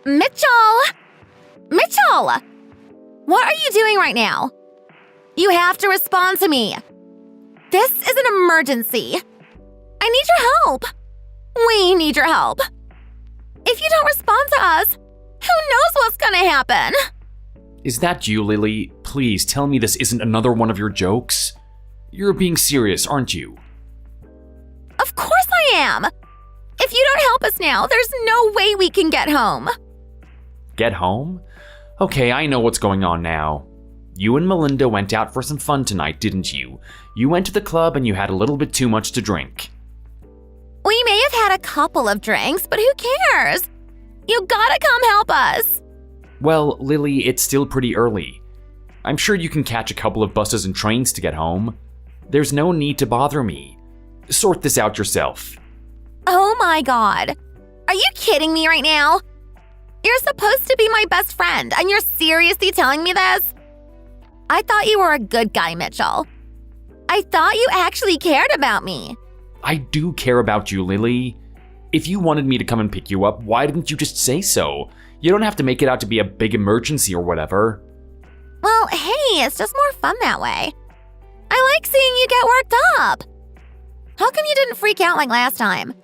Mitchell! Mitchell! What are you doing right now? You have to respond to me. This is an emergency. I need your help. We need your help. If you don't respond to us, who knows what's gonna happen? Is that you, Lily? Please tell me this isn't another one of your jokes. You're being serious, aren't you? Of course I am. If you don't help us now, there's no way we can get home. Get home? Okay, I know what's going on now. You and Melinda went out for some fun tonight, didn't you? You went to the club and you had a little bit too much to drink. We may have had a couple of drinks, but who cares? You gotta come help us. Well, Lily, it's still pretty early. I'm sure you can catch a couple of buses and trains to get home. There's no need to bother me. Sort this out yourself. Oh my god. Are you kidding me right now? You're supposed to be my best friend, and you're seriously telling me this? I thought you were a good guy, Mitchell. I thought you actually cared about me. I do care about you, Lily. If you wanted me to come and pick you up, why didn't you just say so? You don't have to make it out to be a big emergency or whatever. Well, hey, it's just more fun that way. I like seeing you get worked up. How come you didn't freak out like last time?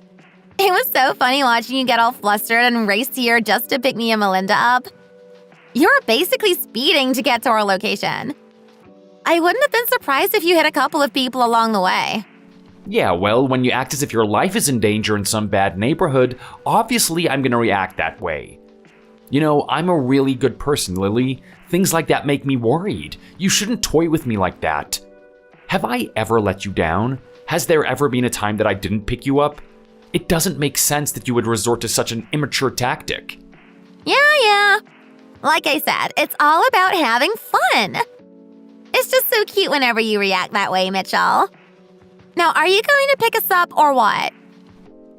It was so funny watching you get all flustered and race here just to pick me and Melinda up. You were basically speeding to get to our location. I wouldn't have been surprised if you hit a couple of people along the way. Yeah, well, when you act as if your life is in danger in some bad neighborhood, obviously I'm gonna react that way. You know, I'm a really good person, Lily. Things like that make me worried. You shouldn't toy with me like that. Have I ever let you down? Has there ever been a time that I didn't pick you up? It doesn't make sense that you would resort to such an immature tactic. Yeah. Like I said, it's all about having fun. It's just so cute whenever you react that way, Mitchell. Now, are you going to pick us up or what?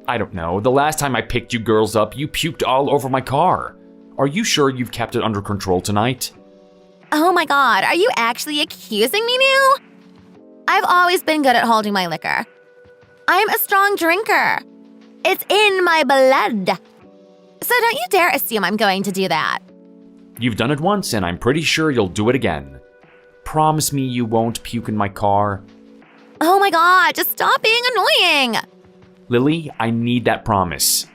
I don't know. The last time I picked you girls up, you puked all over my car. Are you sure you've kept it under control tonight? Oh my god, are you actually accusing me now? I've always been good at holding my liquor. I'm a strong drinker. It's in my blood. So don't you dare assume I'm going to do that. You've done it once, and I'm pretty sure you'll do it again. Promise me you won't puke in my car. Oh my god, just stop being annoying. Lily, I need that promise.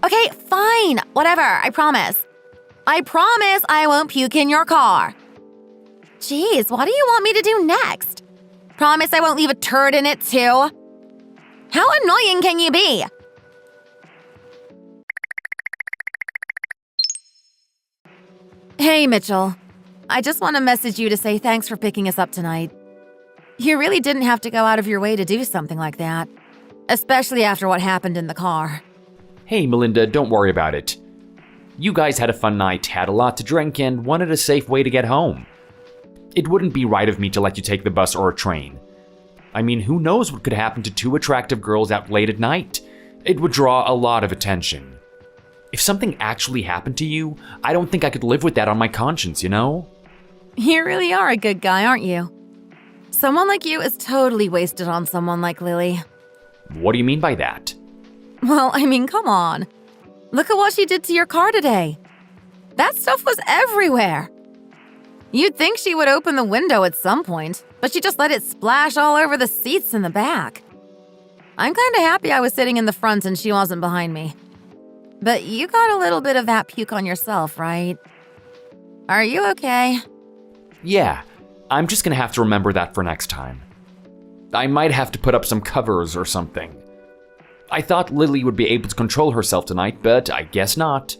Okay, fine. Whatever, I promise. I promise I won't puke in your car. Jeez, what do you want me to do next? Promise I won't leave a turd in it too? How annoying can you be? Hey, Mitchell. I just want to message you to say thanks for picking us up tonight. You really didn't have to go out of your way to do something like that, especially after what happened in the car. Hey, Melinda, don't worry about it. You guys had a fun night, had a lot to drink, and wanted a safe way to get home. It wouldn't be right of me to let you take the bus or a train. I mean, who knows what could happen to two attractive girls out late at night? It would draw a lot of attention. If something actually happened to you, I don't think I could live with that on my conscience, you know? You really are a good guy, aren't you? Someone like you is totally wasted on someone like Lily. What do you mean by that? Well, I mean, come on. Look at what she did to your car today. That stuff was everywhere. You'd think she would open the window at some point, but she just let it splash all over the seats in the back. I'm kind of happy I was sitting in the front and she wasn't behind me. But you got a little bit of that puke on yourself, right? Are you okay? Yeah, I'm just gonna have to remember that for next time. I might have to put up some covers or something. I thought Lily would be able to control herself tonight, but I guess not.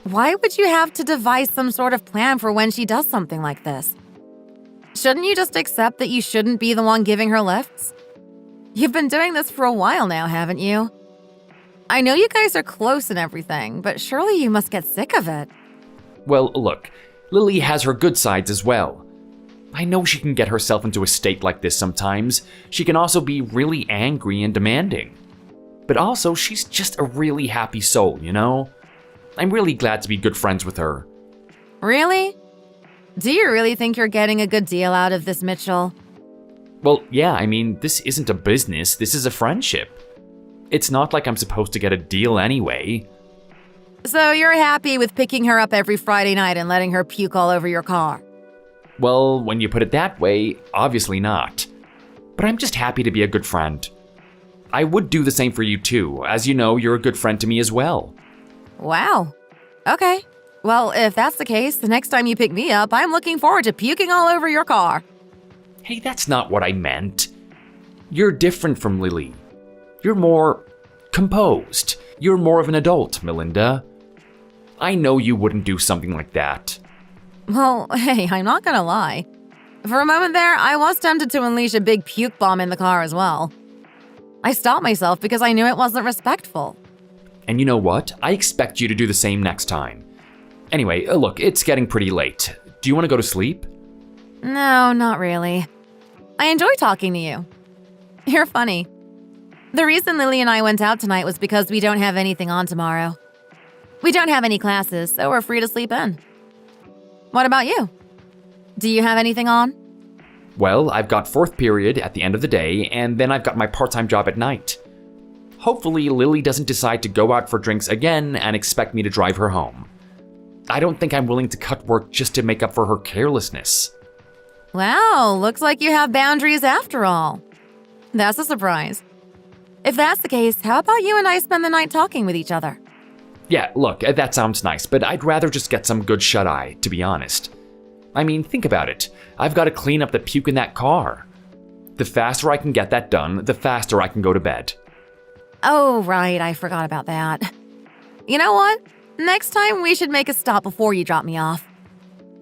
Why would you have to devise some sort of plan for when she does something like this? Shouldn't you just accept that you shouldn't be the one giving her lifts? You've been doing this for a while now, haven't you? I know you guys are close and everything, but surely you must get sick of it. Well, look, Lily has her good sides as well. I know she can get herself into a state like this sometimes. She can also be really angry and demanding. But also, she's just a really happy soul, you know? I'm really glad to be good friends with her. Really? Do you really think you're getting a good deal out of this, Mitchell? Well, yeah, I mean, this isn't a business, this is a friendship. It's not like I'm supposed to get a deal anyway. So you're happy with picking her up every Friday night and letting her puke all over your car? Well, when you put it that way, obviously not. But I'm just happy to be a good friend. I would do the same for you too. As you know, you're a good friend to me as well. Wow. Okay. Well, if that's the case, the next time you pick me up, I'm looking forward to puking all over your car. Hey, that's not what I meant. You're different from Lily. You're more composed. You're more of an adult, Melinda. I know you wouldn't do something like that. Well, hey, I'm not gonna lie. For a moment there, I was tempted to unleash a big puke bomb in the car as well. I stopped myself because I knew it wasn't respectful. And you know what? I expect you to do the same next time. Anyway, look, it's getting pretty late. Do you want to go to sleep? No, not really. I enjoy talking to you. You're funny. The reason Lily and I went out tonight was because we don't have anything on tomorrow. We don't have any classes, so we're free to sleep in. What about you? Do you have anything on? Well, I've got fourth period at the end of the day, and then I've got my part-time job at night. Hopefully, Lily doesn't decide to go out for drinks again and expect me to drive her home. I don't think I'm willing to cut work just to make up for her carelessness. Wow, looks like you have boundaries after all. That's a surprise. If that's the case, how about you and I spend the night talking with each other? Yeah, look, that sounds nice, but I'd rather just get some good shut-eye, to be honest. I mean, think about it. I've got to clean up the puke in that car. The faster I can get that done, the faster I can go to bed. Oh, right, I forgot about that. You know what? Next time we should make a stop before you drop me off.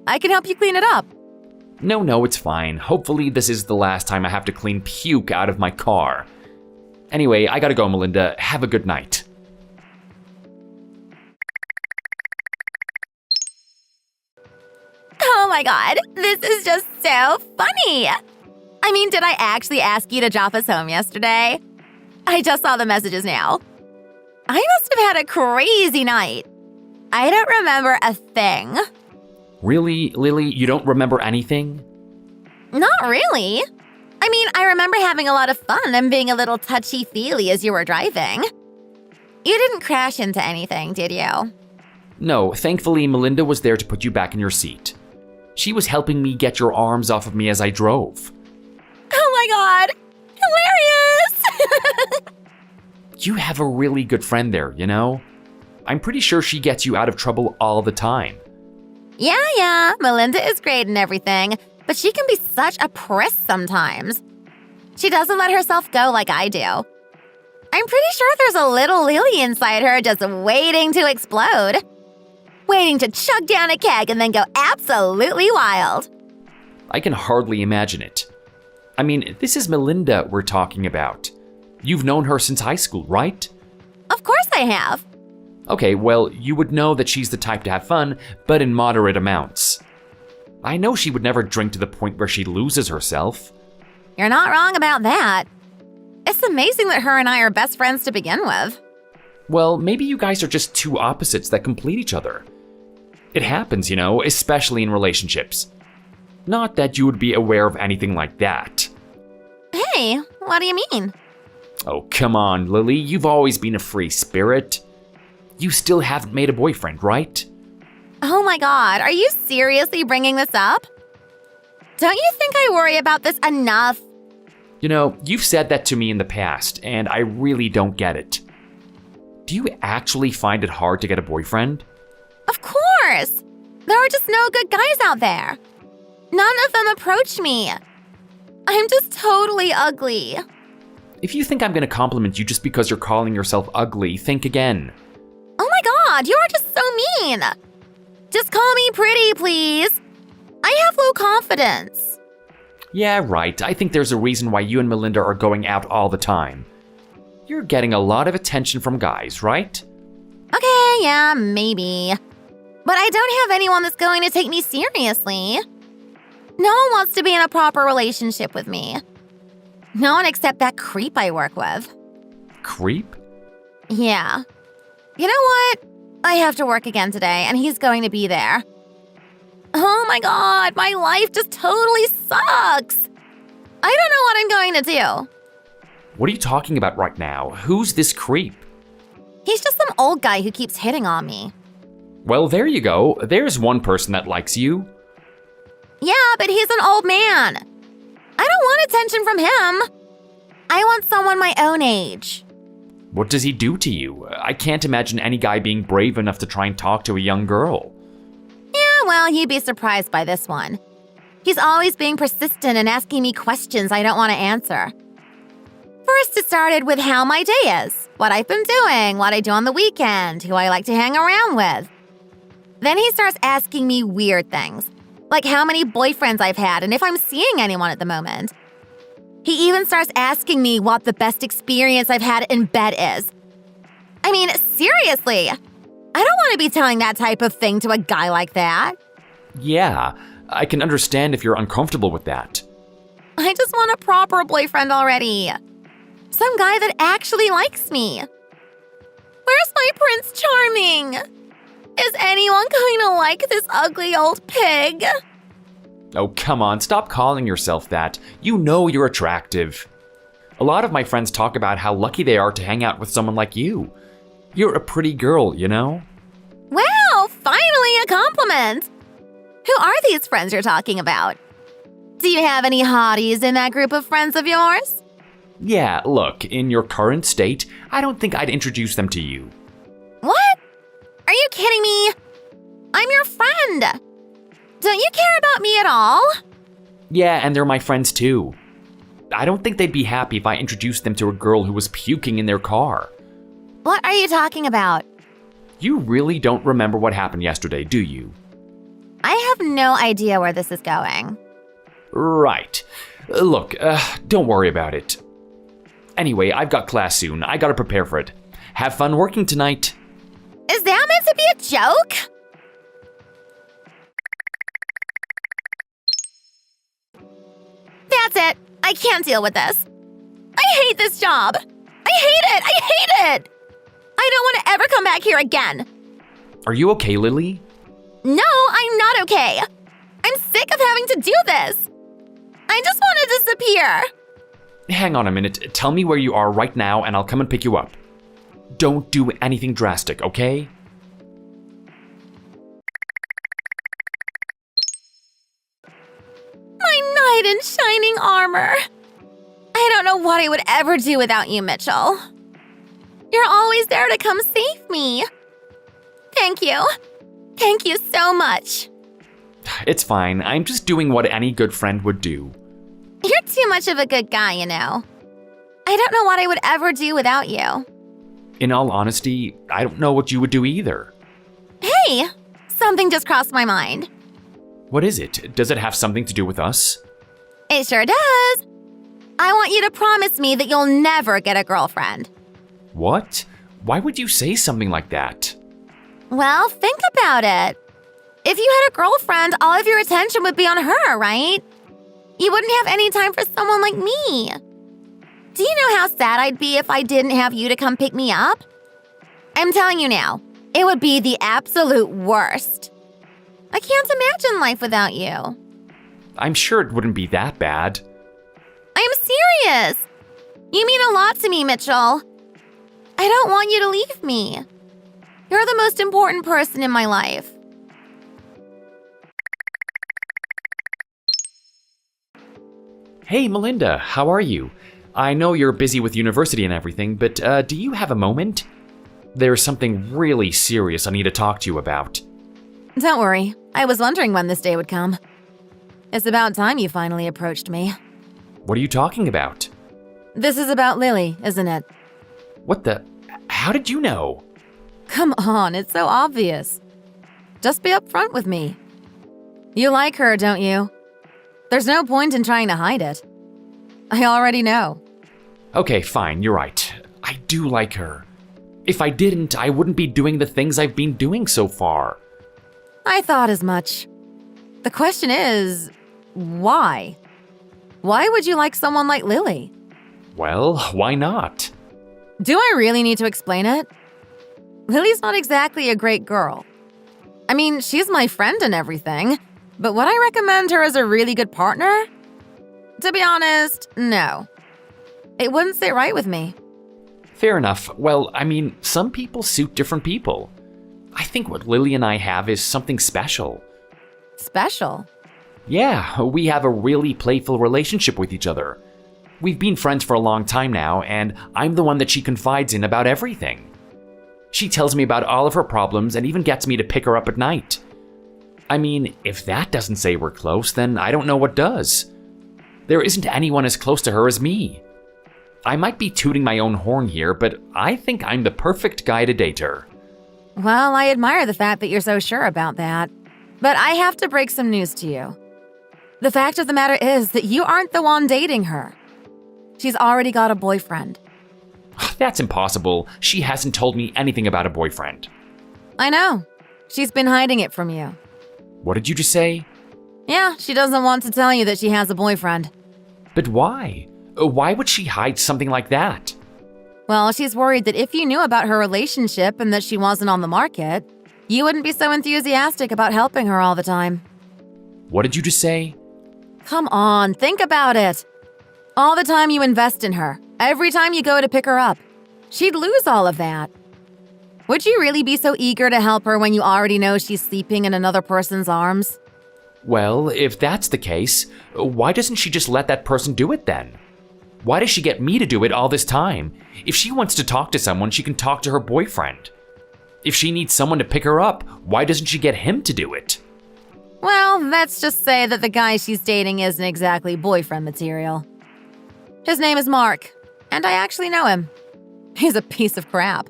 I can help you clean it up. No, it's fine. Hopefully this is the last time I have to clean puke out of my car. Anyway, I gotta go, Melinda. Have a good night. Oh my god, this is just so funny! I mean, did I actually ask you to drop us home yesterday? I just saw the messages now. I must have had a crazy night. I don't remember a thing. Really, Lily, you don't remember anything? Not really. I mean, I remember having a lot of fun and being a little touchy-feely as you were driving. You didn't crash into anything, did you? No, thankfully Melinda was there to put you back in your seat. She was helping me get your arms off of me as I drove. Oh my god! Hilarious! You have a really good friend there, you know? I'm pretty sure she gets you out of trouble all the time. Yeah, Melinda is great and everything, but she can be such a priss sometimes. She doesn't let herself go like I do. I'm pretty sure there's a little Lily inside her just waiting to explode. Waiting to chug down a keg and then go absolutely wild. I can hardly imagine it. I mean, this is Melinda we're talking about. You've known her since high school, right? Of course I have. Okay, well, you would know that she's the type to have fun, but in moderate amounts. I know she would never drink to the point where she loses herself. You're not wrong about that. It's amazing that her and I are best friends to begin with. Well, maybe you guys are just two opposites that complete each other. It happens, you know, especially in relationships. Not that you would be aware of anything like that. Hey, what do you mean? Oh, come on, Lily, you've always been a free spirit. You still haven't made a boyfriend, right? Oh my god, are you seriously bringing this up? Don't you think I worry about this enough? You know, you've said that to me in the past, and I really don't get it. Do you actually find it hard to get a boyfriend? Of course! There are just no good guys out there. None of them approach me. I'm just totally ugly. If you think I'm gonna compliment you just because you're calling yourself ugly, think again. Oh my god, you are just so mean. Just call me pretty, please. I have low confidence. Yeah, right. I think there's a reason why you and Melinda are going out all the time. You're getting a lot of attention from guys, right? Okay, yeah, maybe. But I don't have anyone that's going to take me seriously. No one wants to be in a proper relationship with me. No one except that creep I work with. Creep? Yeah. You know what? I have to work again today, and he's going to be there. Oh my god, my life just totally sucks. I don't know what I'm going to do. What are you talking about right now? Who's this creep? He's just some old guy who keeps hitting on me. Well, there you go. There's one person that likes you. Yeah, but he's an old man. I don't want attention from him. I want someone my own age. What does he do to you? I can't imagine any guy being brave enough to try and talk to a young girl. Yeah, well, you'd be surprised by this one. He's always being persistent and asking me questions I don't want to answer. First, it started with how my day is, what I've been doing, what I do on the weekend, who I like to hang around with. Then he starts asking me weird things, like how many boyfriends I've had and if I'm seeing anyone at the moment. He even starts asking me what the best experience I've had in bed is. I mean, seriously, I don't want to be telling that type of thing to a guy like that. Yeah, I can understand if you're uncomfortable with that. I just want a proper boyfriend already. Some guy that actually likes me. Where's my Prince Charming? Is anyone going to like this ugly old pig? Oh, come on, stop calling yourself that. You know you're attractive. A lot of my friends talk about how lucky they are to hang out with someone like you. You're a pretty girl, you know? Wow, finally a compliment. Who are these friends you're talking about? Do you have any hotties in that group of friends of yours? Yeah, look, in your current state, I don't think I'd introduce them to you. What? Are you kidding me? I'm your friend. Don't you care about me at all? Yeah, and they're my friends too. I don't think they'd be happy if I introduced them to a girl who was puking in their car. What are you talking about? You really don't remember what happened yesterday, do you? I have no idea where this is going. Right. Look, don't worry about it. Anyway, I've got class soon. I gotta prepare for it. Have fun working tonight. Is that meant to be a joke? That's it. I can't deal with this. I hate this job. I hate it. I hate it. I don't want to ever come back here again. Are you okay, Lily? No, I'm not okay. I'm sick of having to do this. I just want to disappear. Hang on a minute. Tell me where you are right now and I'll come and pick you up. Don't do anything drastic, okay? My knight in shining armor. I don't know what I would ever do without you, Mitchell. You're always there to come save me. Thank you. Thank you so much. It's fine. I'm just doing what any good friend would do. You're too much of a good guy, you know. I don't know what I would ever do without you. In all honesty, I don't know what you would do either. Hey, something just crossed my mind. What is it? Does it have something to do with us? It sure does. I want you to promise me that you'll never get a girlfriend. What? Why would you say something like that? Well, think about it. If you had a girlfriend, all of your attention would be on her, right? You wouldn't have any time for someone like me. Do you know how sad I'd be if I didn't have you to come pick me up? I'm telling you now, it would be the absolute worst. I can't imagine life without you. I'm sure it wouldn't be that bad. I'm serious. You mean a lot to me, Mitchell. I don't want you to leave me. You're the most important person in my life. Hey, Melinda, how are you? I know you're busy with university and everything, but do you have a moment? There's something really serious I need to talk to you about. Don't worry. I was wondering when this day would come. It's about time you finally approached me. What are you talking about? This is about Lily, isn't it? What the? How did you know? Come on, it's so obvious. Just be upfront with me. You like her, don't you? There's no point in trying to hide it. I already know. Okay, fine, you're right. I do like her. If I didn't, I wouldn't be doing the things I've been doing so far. I thought as much. The question is, why? Why would you like someone like Lily? Well, why not? Do I really need to explain it? Lily's not exactly a great girl. I mean, she's my friend and everything, but would I recommend her as a really good partner? To be honest, no. It wouldn't sit right with me. Fair enough. Well, I mean, some people suit different people. I think what Lily and I have is something special. Special? Yeah, we have a really playful relationship with each other. We've been friends for a long time now, and I'm the one that she confides in about everything. She tells me about all of her problems and even gets me to pick her up at night. I mean, if that doesn't say we're close, then I don't know what does. There isn't anyone as close to her as me. I might be tooting my own horn here, but I think I'm the perfect guy to date her. Well, I admire the fact that you're so sure about that. But I have to break some news to you. The fact of the matter is that you aren't the one dating her. She's already got a boyfriend. That's impossible. She hasn't told me anything about a boyfriend. I know. She's been hiding it from you. What did you just say? Yeah, she doesn't want to tell you that she has a boyfriend. But why? Why would she hide something like that? Well, she's worried that if you knew about her relationship and that she wasn't on the market, you wouldn't be so enthusiastic about helping her all the time. What did you just say? Come on, think about it. All the time you invest in her, every time you go to pick her up, she'd lose all of that. Would you really be so eager to help her when you already know she's sleeping in another person's arms? Well, if that's the case, why doesn't she just let that person do it then? Why does she get me to do it all this time? If she wants to talk to someone, she can talk to her boyfriend. If she needs someone to pick her up, why doesn't she get him to do it? Well, let's just say that the guy she's dating isn't exactly boyfriend material. His name is Mark, and I actually know him. He's a piece of crap.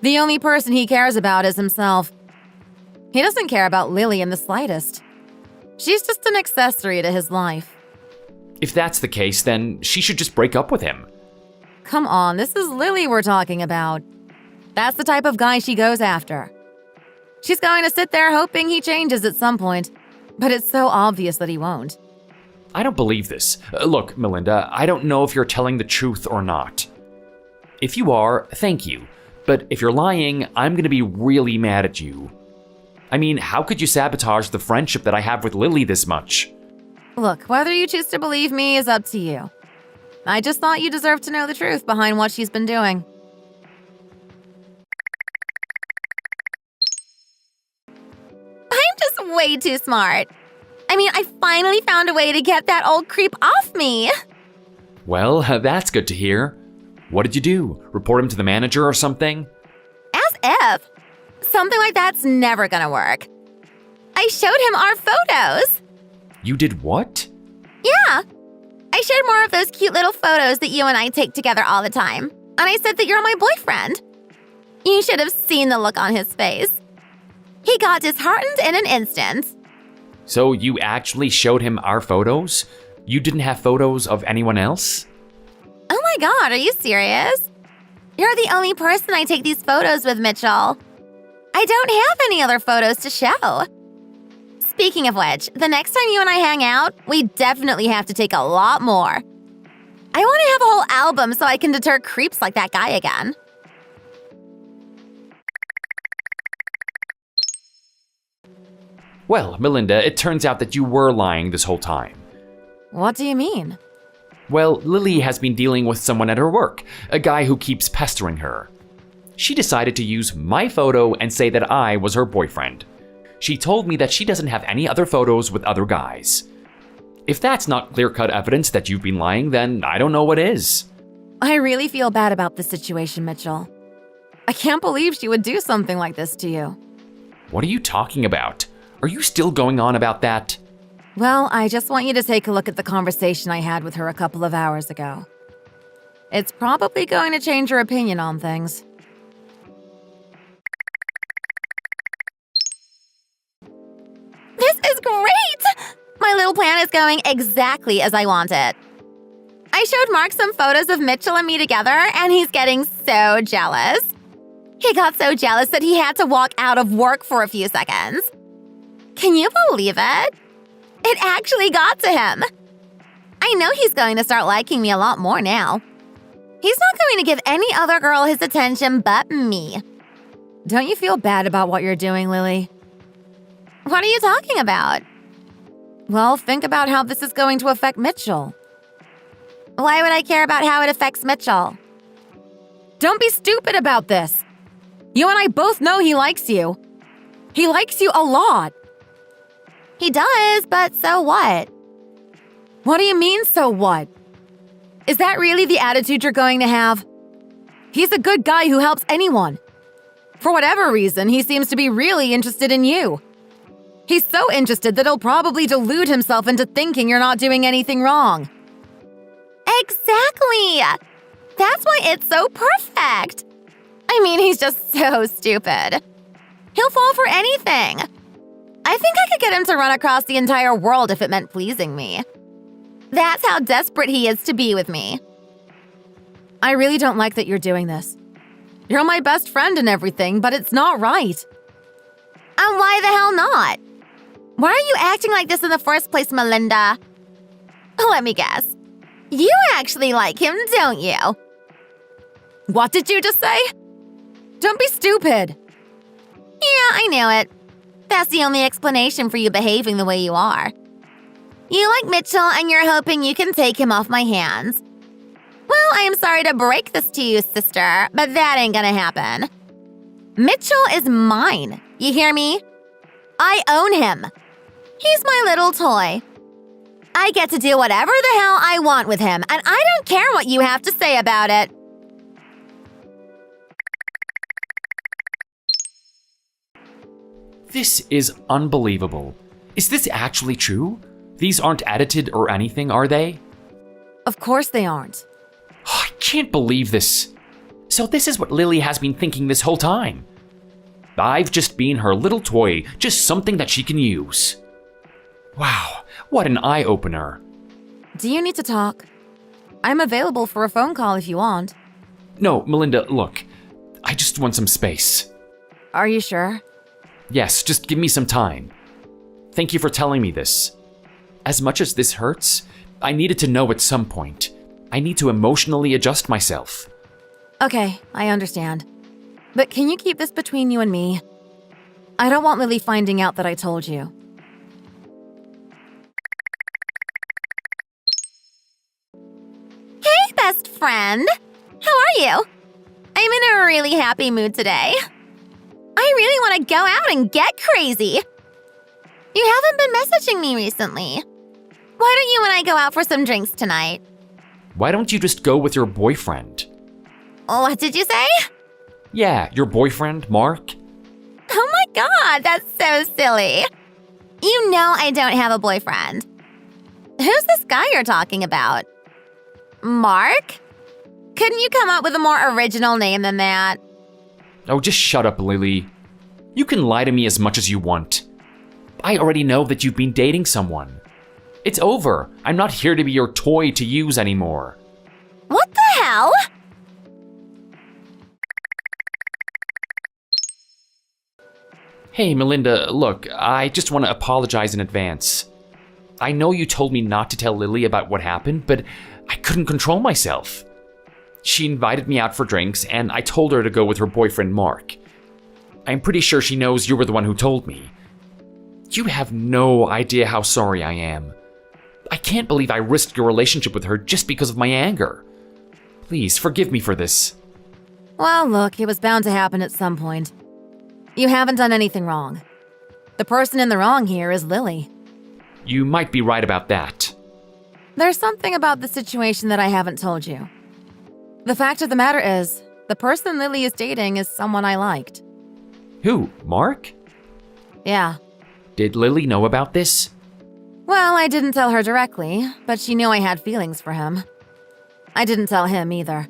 The only person he cares about is himself. He doesn't care about Lily in the slightest. She's just an accessory to his life. If that's the case, then she should just break up with him. Come on, this is Lily we're talking about. That's the type of guy she goes after. She's going to sit there hoping he changes at some point, but it's so obvious that he won't. I don't believe this. Look, Melinda, I don't know if you're telling the truth or not. If you are, thank you. But if you're lying, I'm going to be really mad at you. I mean, how could you sabotage the friendship that I have with Lily this much? Look, whether you choose to believe me is up to you. I just thought you deserved to know the truth behind what she's been doing. I'm just way too smart. I mean, I finally found a way to get that old creep off me. Well, that's good to hear. What did you do? Report him to the manager or something? As if. Something like that's never gonna work. I showed him our photos. You did what? Yeah. I shared more of those cute little photos that you and I take together all the time. And I said that you're my boyfriend. You should have seen the look on his face. He got disheartened in an instant. So you actually showed him our photos? You didn't have photos of anyone else? Oh my god, are you serious? You're the only person I take these photos with, Mitchell. I don't have any other photos to show. Speaking of which, the next time you and I hang out, we definitely have to take a lot more. I want to have a whole album so I can deter creeps like that guy again. Well, Melinda, it turns out that you were lying this whole time. What do you mean? Well, Lily has been dealing with someone at her work, a guy who keeps pestering her. She decided to use my photo and say that I was her boyfriend. She told me that she doesn't have any other photos with other guys. If that's not clear-cut evidence that you've been lying, then I don't know what is. I really feel bad about this situation, Mitchell. I can't believe she would do something like this to you. What are you talking about? Are you still going on about that? Well, I just want you to take a look at the conversation I had with her a couple of hours ago. It's probably going to change your opinion on things. This is great! My little plan is going exactly as I want it. I showed Mark some photos of Mitchell and me together, and he's getting so jealous. He got so jealous that he had to walk out of work for a few seconds. Can you believe it? It actually got to him. I know he's going to start liking me a lot more now. He's not going to give any other girl his attention but me. Don't you feel bad about what you're doing, Lily? What are you talking about? Well, think about how this is going to affect Mitchell. Why would I care about how it affects Mitchell? Don't be stupid about this. You and I both know he likes you. He likes you a lot. He does, but so what? What do you mean, so what? Is that really the attitude you're going to have? He's a good guy who helps anyone. For whatever reason, he seems to be really interested in you. He's so interested that he'll probably delude himself into thinking you're not doing anything wrong. Exactly! That's why it's so perfect. I mean, he's just so stupid. He'll fall for anything. I think I could get him to run across the entire world if it meant pleasing me. That's how desperate he is to be with me. I really don't like that you're doing this. You're my best friend and everything, but it's not right. And why the hell not? Why are you acting like this in the first place, Melinda? Let me guess. You actually like him, don't you? What did you just say? Don't be stupid. Yeah, I knew it. That's the only explanation for you behaving the way you are. You like Mitchell and you're hoping you can take him off my hands. Well, I am sorry to break this to you, sister, but that ain't gonna happen. Mitchell is mine. You hear me? I own him. He's my little toy. I get to do whatever the hell I want with him, and I don't care what you have to say about it. This is unbelievable. Is this actually true? These aren't edited or anything, are they? Of course they aren't. I can't believe this. So this is what Lily has been thinking this whole time. I've just been her little toy, just something that she can use. Wow, what an eye-opener. Do you need to talk? I'm available for a phone call if you want. No, Melinda, look. I just want some space. Are you sure? Yes, just give me some time. Thank you for telling me this. As much as this hurts, I needed to know at some point. I need to emotionally adjust myself. Okay, I understand. But can you keep this between you and me? I don't want Lily finding out that I told you. Hey, best friend. How are you? I'm in a really happy mood today. I really want to go out and get crazy. You haven't been messaging me recently. Why don't you and I go out for some drinks tonight? Why don't you just go with your boyfriend? What did you say? Yeah, your boyfriend, Mark. Oh my god, that's so silly. You know I don't have a boyfriend. Who's this guy you're talking about? Mark? Couldn't you come up with a more original name than that? Oh, just shut up, Lily. You can lie to me as much as you want. I already know that you've been dating someone. It's over. I'm not here to be your toy to use anymore. What the hell? Hey, Melinda, look, I just want to apologize in advance. I know you told me not to tell Lily about what happened, but I couldn't control myself. She invited me out for drinks, and I told her to go with her boyfriend, Mark. I'm pretty sure she knows you were the one who told me. You have no idea how sorry I am. I can't believe I risked your relationship with her just because of my anger. Please, forgive me for this. Well, look, it was bound to happen at some point. You haven't done anything wrong. The person in the wrong here is Lily. You might be right about that. There's something about the situation that I haven't told you. The fact of the matter is, the person Lily is dating is someone I liked. Who, Mark? Yeah. Did Lily know about this? Well, I didn't tell her directly, but she knew I had feelings for him. I didn't tell him either.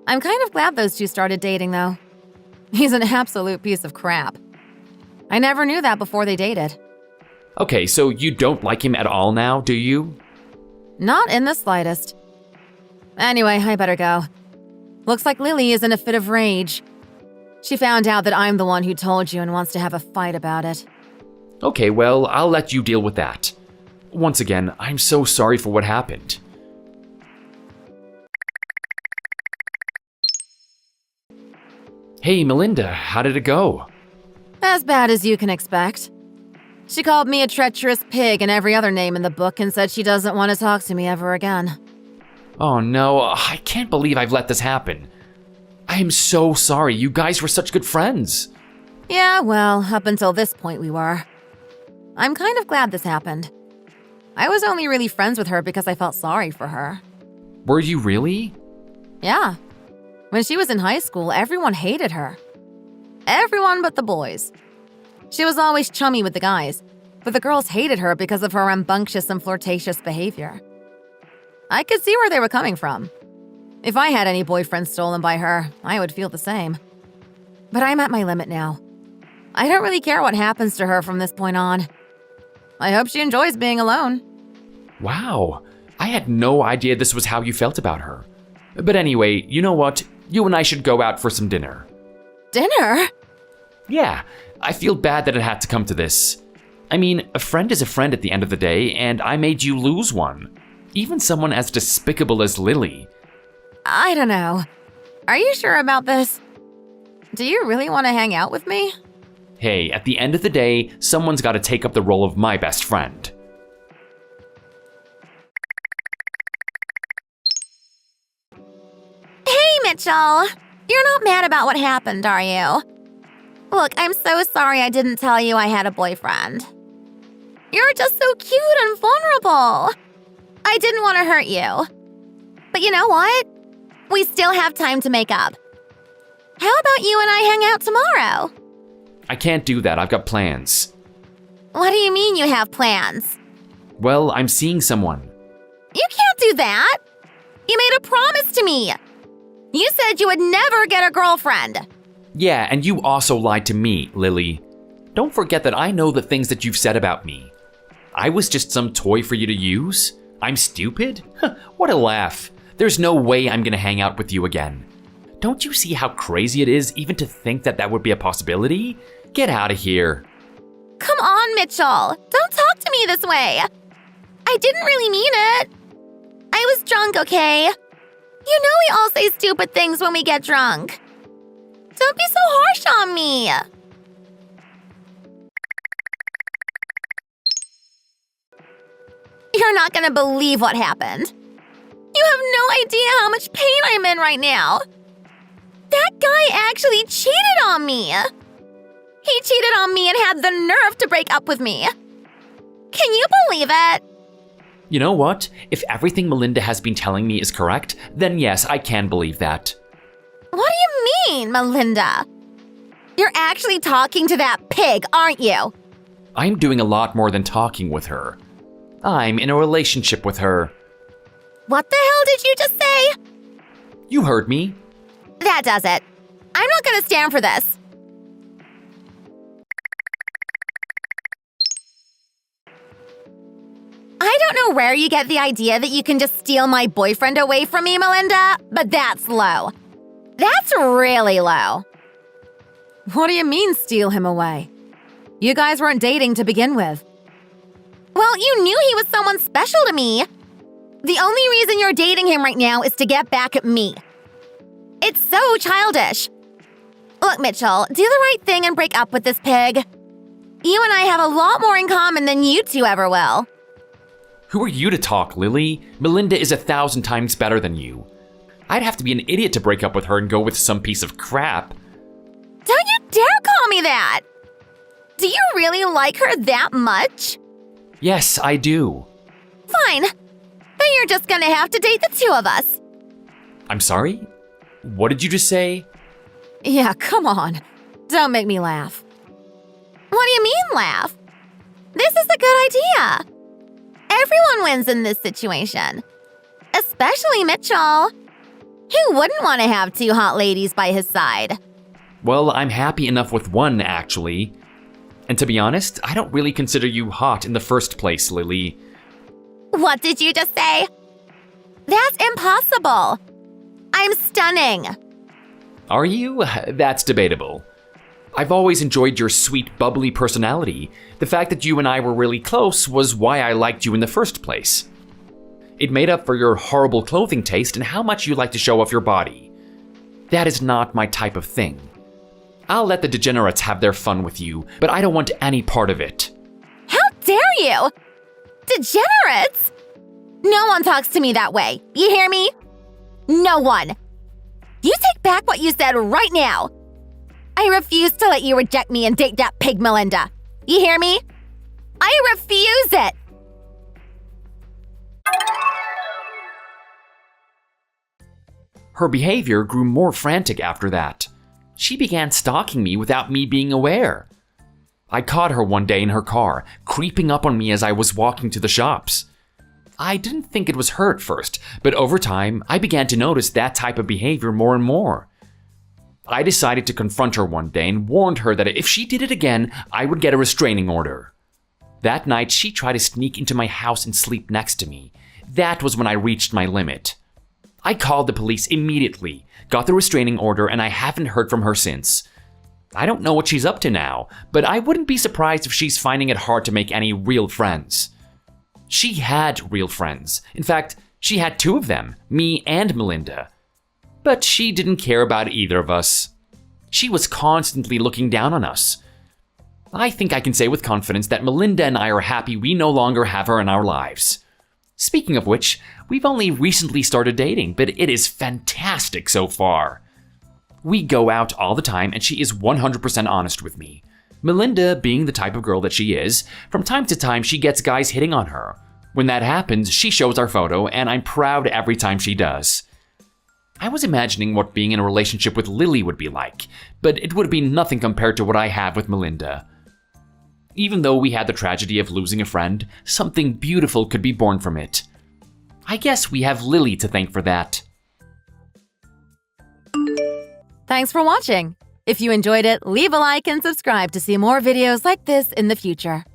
I'm kind of glad those two started dating, though. He's an absolute piece of crap. I never knew that before they dated. Okay, so you don't like him at all now, do you? Not in the slightest. Anyway, I better go. Looks like Lily is in a fit of rage. She found out that I'm the one who told you and wants to have a fight about it. Okay, well, I'll let you deal with that. Once again, I'm so sorry for what happened. Hey, Melinda, how did it go? As bad as you can expect. She called me a treacherous pig and every other name in the book and said she doesn't want to talk to me ever again. Oh no, I can't believe I've let this happen. I am so sorry. You guys were such good friends. Yeah, well, up until this point we were. I'm kind of glad this happened. I was only really friends with her because I felt sorry for her. Were you really? Yeah. When she was in high school, everyone hated her. Everyone but the boys. She was always chummy with the guys, but the girls hated her because of her rambunctious and flirtatious behavior. I could see where they were coming from. If I had any boyfriend stolen by her, I would feel the same. But I'm at my limit now. I don't really care what happens to her from this point on. I hope she enjoys being alone. Wow, I had no idea this was how you felt about her. But anyway, you know what? You and I should go out for some dinner. Dinner? Yeah, I feel bad that it had to come to this. I mean, a friend is a friend at the end of the day, and I made you lose one. Even someone as despicable as Lily. I don't know. Are you sure about this? Do you really want to hang out with me? Hey, at the end of the day, someone's got to take up the role of my best friend. Hey, Mitchell! You're not mad about what happened, are you? Look, I'm so sorry I didn't tell you I had a boyfriend. You're just so cute and vulnerable. I didn't want to hurt you. But you know what? We still have time to make up. How about you and I hang out tomorrow? I can't do that, I've got plans. What do you mean you have plans? Well, I'm seeing someone. You can't do that. You made a promise to me. You said you would never get a girlfriend. Yeah, and you also lied to me, Lily. Don't forget that I know the things that you've said about me. I was just some toy for you to use? I'm stupid? What a laugh. There's no way I'm gonna hang out with you again. Don't you see how crazy it is even to think that that would be a possibility? Get out of here. Come on, Mitchell. Don't talk to me this way. I didn't really mean it. I was drunk, okay? You know we all say stupid things when we get drunk. Don't be so harsh on me. You're not gonna believe what happened. You have no idea how much pain I'm in right now. That guy actually cheated on me. He cheated on me and had the nerve to break up with me. Can you believe it? You know what? If everything Melinda has been telling me is correct, then yes, I can believe that. What do you mean, Melinda? You're actually talking to that pig, aren't you? I'm doing a lot more than talking with her. I'm in a relationship with her. What the hell did you just say? You heard me. That does it. I'm not gonna stand for this. I don't know where you get the idea that you can just steal my boyfriend away from me, Melinda, but that's low. That's really low. What do you mean, steal him away? You guys weren't dating to begin with. Well, you knew he was someone special to me. The only reason you're dating him right now is to get back at me. It's so childish. Look, Mitchell, do the right thing and break up with this pig. You and I have a lot more in common than you two ever will. Who are you to talk, Lily? Melinda is 1,000 times better than you. I'd have to be an idiot to break up with her and go with some piece of crap. Don't you dare call me that! Do you really like her that much? Yes, I do. Fine. Then you're just gonna have to date the two of us. I'm sorry? What did you just say? Yeah, come on. Don't make me laugh. What do you mean, laugh? This is a good idea. Everyone wins in this situation. Especially Mitchell. Who wouldn't want to have two hot ladies by his side? Well, I'm happy enough with one, actually. And to be honest, I don't really consider you hot in the first place, Lily. What did you just say? That's impossible. I'm stunning. Are you? That's debatable. I've always enjoyed your sweet, bubbly personality. The fact that you and I were really close was why I liked you in the first place. It made up for your horrible clothing taste and how much you like to show off your body. That is not my type of thing. I'll let the degenerates have their fun with you, but I don't want any part of it. How dare you? Degenerates? No one talks to me that way. You hear me? No one. You take back what you said right now. I refuse to let you reject me and date that pig, Melinda. You hear me? I refuse it. Her behavior grew more frantic after that. She began stalking me without me being aware. I caught her one day in her car, creeping up on me as I was walking to the shops. I didn't think it was her at first, but over time, I began to notice that type of behavior more and more. I decided to confront her one day and warned her that if she did it again, I would get a restraining order. That night, she tried to sneak into my house and sleep next to me. That was when I reached my limit. I called the police immediately, got the restraining order, and I haven't heard from her since. I don't know what she's up to now, but I wouldn't be surprised if she's finding it hard to make any real friends. She had real friends. In fact, she had two of them, me and Melinda. But she didn't care about either of us. She was constantly looking down on us. I think I can say with confidence that Melinda and I are happy we no longer have her in our lives. Speaking of which, we've only recently started dating, but it is fantastic so far. We go out all the time and she is 100% honest with me. Melinda, being the type of girl that she is, from time to time she gets guys hitting on her. When that happens, she shows our photo and I'm proud every time she does. I was imagining what being in a relationship with Lily would be like, but it would be nothing compared to what I have with Melinda. Even though we had the tragedy of losing a friend, something beautiful could be born from it. I guess we have Lily to thank for that. Thanks for watching. If you enjoyed it, leave a like and subscribe to see more videos like this in the future.